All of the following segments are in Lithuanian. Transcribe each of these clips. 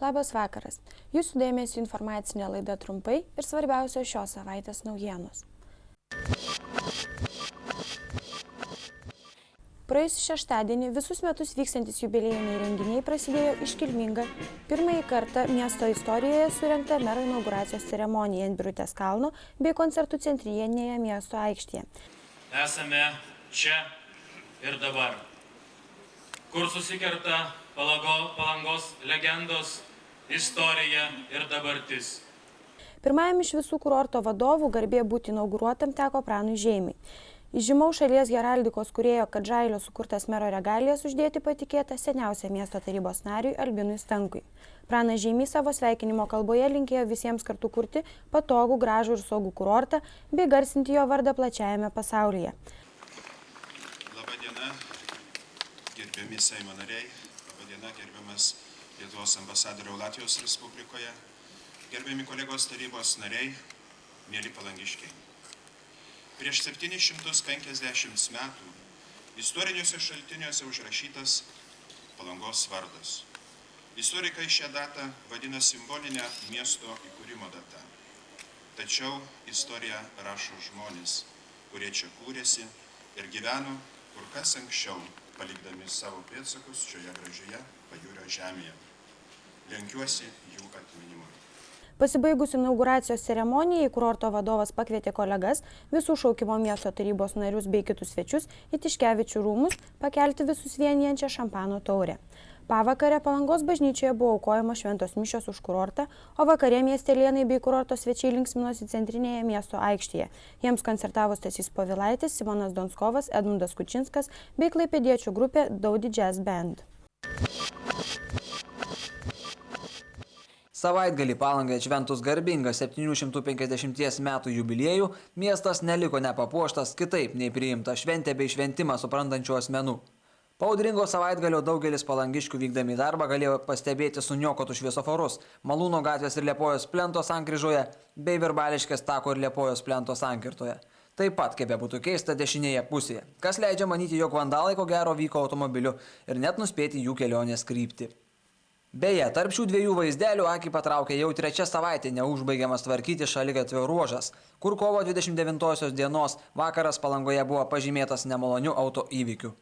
Labas vakaras. Jūsų dėmesio informacinė laida trumpai ir svarbiausios šios savaitės naujienos. Praėjusį šeštadienį visus metus vykstantis jubiliejiniai renginiai prasidėjo iškilminga pirmąjį kartą miesto istorijoje surengta mero inauguracijos ceremonija ant Birutės kalno bei koncertų centrinėje miesto aikštėje. Esame čia ir dabar, kur susikerta Palangos legendos, istorija ir dabartis. Pirmajam iš visų kurorto vadovų garbė būti inauguruotam teko Pranui Žeimiui. Įžymaus šalies heraldikos kūrėjo Kadžailio sukurtas mero regalijas uždėti patikėta seniausia miesto tarybos nariui Albinui Stankui. Pranas Žeimys savo sveikinimo kalboje linkėjo visiems kartu kurti patogų, gražų ir saugų kurortą bei garsinti jo vardą plačiajame pasaulyje. Labadiena, gerbiami Seimo nariai, labadiena, gerbiamas Lietuvos ambasadoriau Latvijos Respublikoje, gerbiami kolegos tarybos nariai, mėly palangiškiai. Prieš 750 metų istoriniuose šaltiniuose užrašytas Palangos vardas. Istorikai šią datą vadina simbolinę miesto įkūrimo datą. Tačiau istoriją rašo žmonės, kurie čia kūrėsi ir gyveno kur kas anksčiau, palikdami savo pėdsakus šioje gražioje pajūrio žemėje. Lenkiuosi jų atminimui. Pasibaigus inauguracijos ceremonijai, kurorto vadovas pakvietė kolegas, visų šaukimo miesto tarybos narius bei kitus svečius į Tiškevičių rūmus pakelti visus vienijančią šampano taurę. Pavakarę Palangos bažnyčioje buvo aukojamos šventos mišios už kurortą, o vakare miestelėnai bei kurorto svečiai linksminosi centrinėje miesto aikštėje. Jiems koncertavo Stasys Povilaitis, Simonas Donskovas, Edmundas Kučinskas bei klaipėdiečių grupė Daudi Jazz Band. Savaitgalį Palangai atšventus garbingą 750 metų jubiliejų, miestas neliko nepapuoštas kitaip nei priimta šventė bei šventimą suprantančių asmenų. Po audringo savaitgalio daugelis palangiškių vykdami darbą galėjo pastebėti suniokotus šviesoforus Malūno gatvės ir Liepojos plento sankryžoje bei Virbališkės tako ir Liepojos plento sankirtoje. Taip pat, kaip bebūtų keista, dešinėje pusėje, kas leidžia manyti, jog vandalai ko gero vyko automobiliu ir net nuspėti jų kelionės kryptį. Beje, tarp šių dviejų vaizdelių akį patraukė jau trečia savaitė neužbaigiamas tvarkyti šaligatvio ruožas, kur kovo 29 dienos vakaras Palangoje buvo pažymėtas nemaloniu autoįvykiu.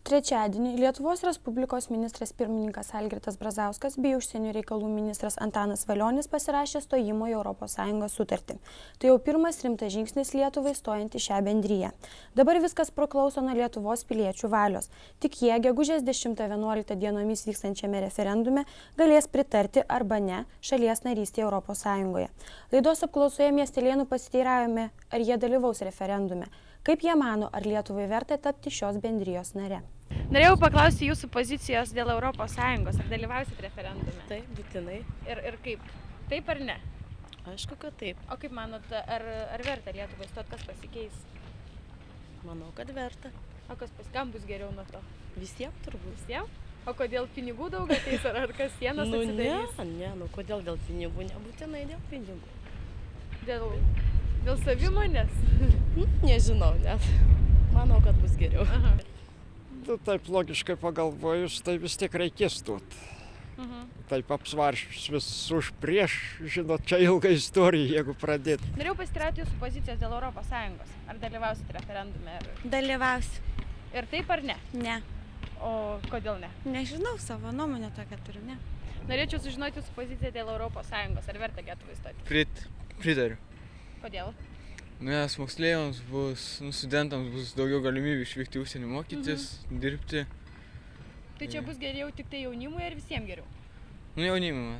Trečiadienį Lietuvos Respublikos ministras pirmininkas Algirdas Brazauskas bei užsienio reikalų ministras Antanas Valionis pasirašė stojimo į ES sutartį. Tai jau pirmas rimtas žingsnis Lietuvai stojant į šią bendriją. Dabar viskas priklauso nuo Lietuvos piliečių valios. Tik jie gegužės 10-11 dienomis vykstančiame referendume galės pritarti arba ne šalies narystė ES. Laidos apklausoje miestelėnų pasiteiravome, ar jie dalyvaus referendume. Kaip jie mano, ar Lietuvai verta tapti šios bendrijos nare? Norėjau paklausti jūsų pozicijos dėl ES. Ar dalyvausit referendume? Taip, būtinai. Ir kaip? Taip ar ne? Aišku, kad taip. O kaip manot, ar verta Lietuvai stot, kas pasikeis? Manau, kad verta. O kam bus geriau nuo to? Visiems turbūt. Visiems? O kodėl pinigų daug ateis, ar kas sienos atsidarys? Ne, kodėl dėl pinigų? Nebūtinai dėl pinigų. Dėl savimonės? Nežinau net. Manau, kad bus geriau. Aha. Taip logiškai pagalvojus, tai vis tiek reikės stot. Taip apsvaršius vis už prieš, žinot, čia ilga istorija, jeigu pradėt. Norėjau pasiteirauti jūsų pozicijos dėl ES. Ar dalyvausit referendume? Dalyvausiu. Ir taip ar ne? Ne. O kodėl ne? Nežinau, savo nuomonę tokią turiu, ne. Norėčiau sužinoti jūsų poziciją dėl ES. Ar verta Lietuvai stoti? Pritariu. Kodėl? Nes moksleiviams studentams bus daugiau galimybių išvykti užsienį mokytis, dirbti. Tai čia bus geriau tik tai jaunimui ar visiems geriau? Jaunimui.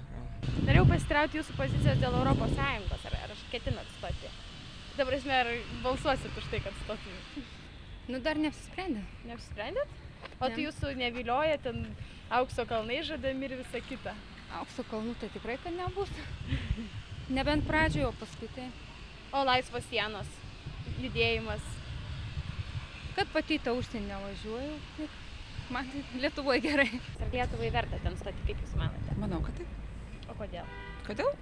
Norėjau pasitrauti jūsų pozicijos dėl ES. Ar ketinat stoti? Ta prasme, ar balsuosit už tai, kad stotumėt? Dar neapsisprendė. Neapsisprendėt? O tai jūsų nevilioja ten aukso kalnai žadami ir visa kita? Aukso kalnų tai tikrai, kad nebus. Nebent pradžioje, o paskui tai. O laisvos sienos, judėjimas? Kad pati tą užsienį nevažiuoju, man Lietuvoje gerai. Ar Lietuvai verta ten stoti, kaip jūs manote? Manau, kad taip. O kodėl? Kodėl?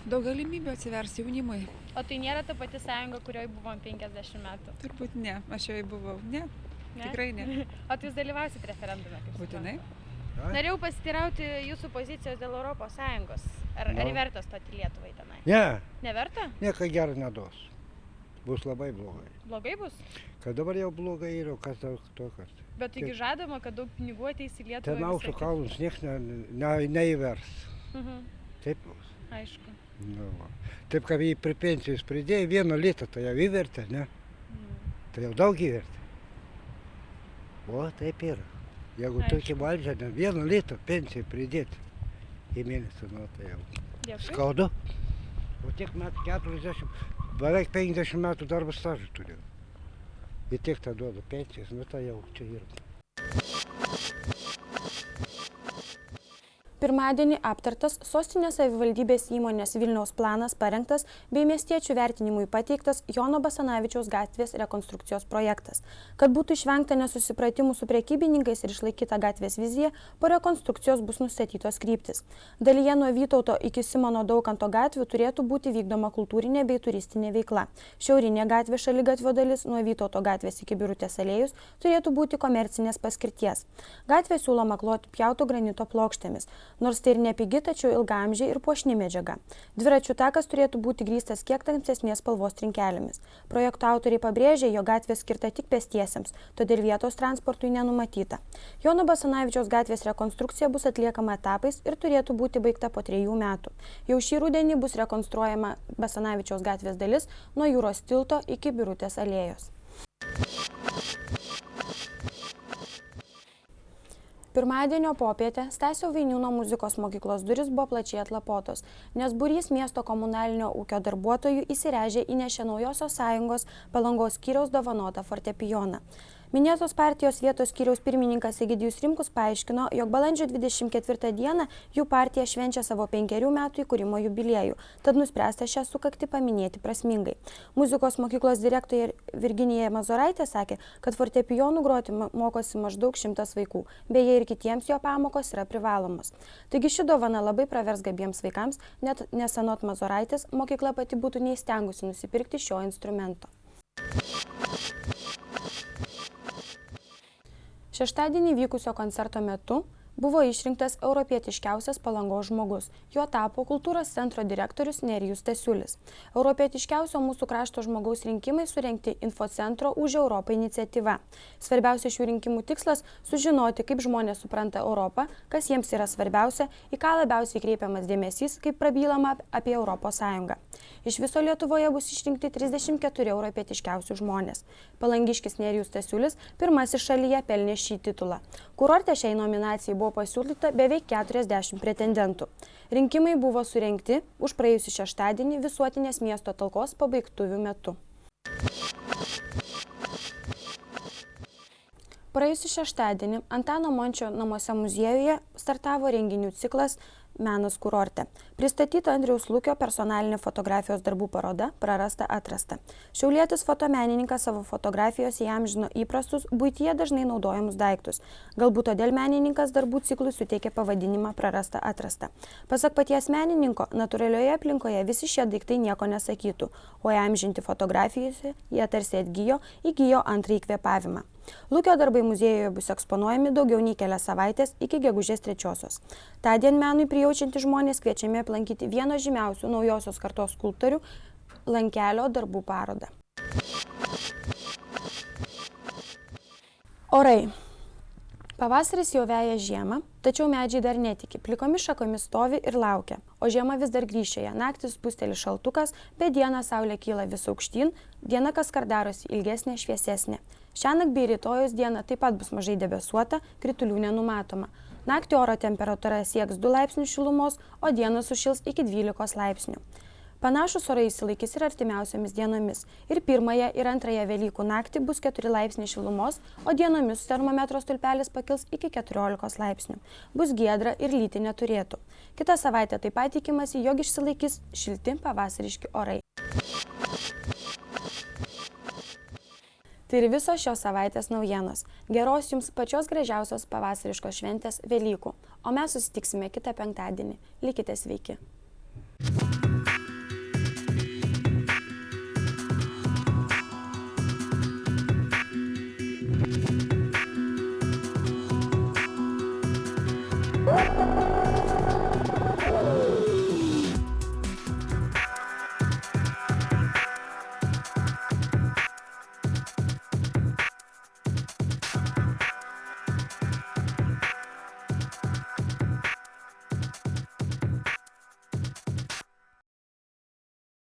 Daug galimybių atsivers jaunimui. O tai nėra ta pati sąjunga, kurioje buvom 50 metų? Turbūt ne, aš joje buvau, ne. Ne? Tikrai ne. O tai jūs dalyvausit referendume? Kaip Būtinai. suprantu? Norėjau pasitirauti jūsų pozicijos dėl Europos Sąjungos. Ar verta stoti Lietuvai tenai? Ne, Neverta? nieko gero neduos. Bus labai blogai. Blogai bus? Kad dabar jau blogai yra, kas daug to, kas. Bet taigi žadama, kad daug pinigų ateis į Lietuvą. Ten ir aukštų visa kita. kalnus nieks neįvers. Mhm. Taip bus. Aišku. Nu, va. Taip, kad jį prie pensijos pridėjo 1 litrą, tai jau įvertė, ne? Tai jau daug įvertė. O, taip yra. Jeigu Aišku. tokia valdžia, 1 litrą pensijai pridėti į mėnesį, nu, tai jau Dėkui. skaudu. O tiek metų 40, beveik 50 metų darbo stažą turiu. Ir tiek tą duoda pensijas, nu tai jau čia yra. Pirmadienį aptartas sostinės savivaldybės įmonės Vilniaus planas parengtas bei miestiečių vertinimui pateiktas Jono Basanavičiaus gatvės rekonstrukcijos projektas. Kad būtų išvengta nesusipratimų su prekybininkais ir išlaikyta gatvės vizija, po rekonstrukcijos bus nustatytos kryptis. Dalyje nuo Vytauto iki Simono Daukanto gatvių turėtų būti vykdoma kultūrinė bei turistinė veikla. Šiaurinė gatvė šaligatvio dalis nuo Vytauto gatvės iki Birutės alėjos turėtų būti komercinės paskirties. Gatvė siūloma kloti pjauto granito plokštėmis. Nors tai ir nepigi, tačiau ilgaamžiai ir puošni medžiaga. Dviračių takas turėtų būti grįstas kiek tamsesnės spalvos trinkelėmis. Projekto autoriai pabrėžė, jo gatvė skirta tik pėstiesiems, todėl vietos transportui nenumatyta. Jono Basanavičiaus gatvės rekonstrukcija bus atliekama etapais ir turėtų būti baigta po 3 metų. Jau šį rudenį bus rekonstruojama Basanavičiaus gatvės dalis nuo Jūros tilto iki Birutės alėjos. Pirmadienio popietę Stasio Vainiūno muzikos mokyklos duris buvo plačiai atlapotos, nes būrys miesto komunalinio ūkio darbuotojų įsiręžė įnešė Naujosios sąjungos Palangos skyriaus dovanotą fortepijoną. Minėtos partijos vietos skyriaus pirmininkas Egidijus Rimkus paaiškino, jog balandžio 24 dieną jų partija švenčia savo 5 metų įkūrimo jubiliejų, tad nuspręsta šią sukaktį paminėti prasmingai. Muzikos mokyklos direktorė Virginija Mazoraitė sakė, kad fortepijonų groti mokosi maždaug 100 vaikų, beje ir kitiems jo pamokos yra privalomos. Taigi ši dovana labai pravers gabiems vaikams, net nesanot Mazoraitės, mokykla pati būtų neįstengusi nusipirkti šio instrumento. Šeštadienį vykusio koncerto metu buvo išrinktas europietiškiausias Palangos žmogus. Juo tapo kultūros centro direktorius Nerijus Stasiulis. Europietiškiausio mūsų krašto žmogaus rinkimai surengti Infocentro už Europą iniciatyva. Svarbiausia šių rinkimų tikslas – sužinoti, kaip žmonės supranta Europą, kas jiems yra svarbiausia, į ką labiausiai kreipiamas dėmesys, kaip prabylama apie Europos Sąjungą. Iš viso Lietuvoje bus išrinkti 34 europietiškiausių žmonės. Palangiškis Nerijus Stasiulis pirmasis šalyje pelnė šį titulą. Kurorte šiai nominacijai buvo pasiūlyta beveik 40 pretendentų. Rinkimai buvo surengti už praėjusį šeštadienį visuotinės miesto talkos pabaigtuvių metu. Praėjusį šeštadienį Antano Mončio namuose muziejuje startavo renginių ciklas Menas kurorte. Pristatyta Andriaus Lukio personalinė fotografijos darbų paroda Prarasta atrasta. Šiaulietis fotomenininkas savo fotografijose įamžino įprastus, buityje dažnai naudojamus daiktus. Galbūt todėl menininkas darbų ciklui suteikė pavadinimą Prarasta atrasta. Pasak paties menininko, natūralioje aplinkoje visi šie daiktai nieko nesakytų, o įamžinti fotografijose jie tarsi įgijo antrąjį kvėpavimą. Lukio darbai muziejuje bus eksponuojami daugiau nei kelias savaitės iki gegužės 3. Tądien menui prijaučiantys žmonės kviečiami aplankyti vieno žymiausių naujosios kartos skulptorių Lankelio darbų parodą. Orai. Pavasaris jau veja žiemą, tačiau medžiai dar netiki, plikomis šakomis stovi ir laukia, o žiema vis dar grįžčioje, naktis spusteli šaltukas, bet dieną saulė kyla vis aukštyn, diena kaskart darosi ilgesnė, šviesesnė. Šiąnakt bei rytojus diena taip pat bus mažai debesuota, kritulių nenumatoma. Naktį oro temperatūra sieks 2 laipsnius šilumos, o dieną sušils iki 12 laipsnių. Panašus orai išsilaikys ir artimiausiomis dienomis. Ir pirmąją ir antrąją Velykų naktį bus 4 laipsniai šilumos, o dienomis termometro stulpelis pakils iki 14 laipsnių. Bus giedra ir lyti neturėtų. Kitą savaitę taip pat tikimasi, jog išsilaikys šilti pavasariški orai. Tai ir visos šios savaitės naujienos. Geros jums pačios gražiausios pavasariškos šventės Velykų. O mes susitiksime kitą penktadienį. Likite sveiki.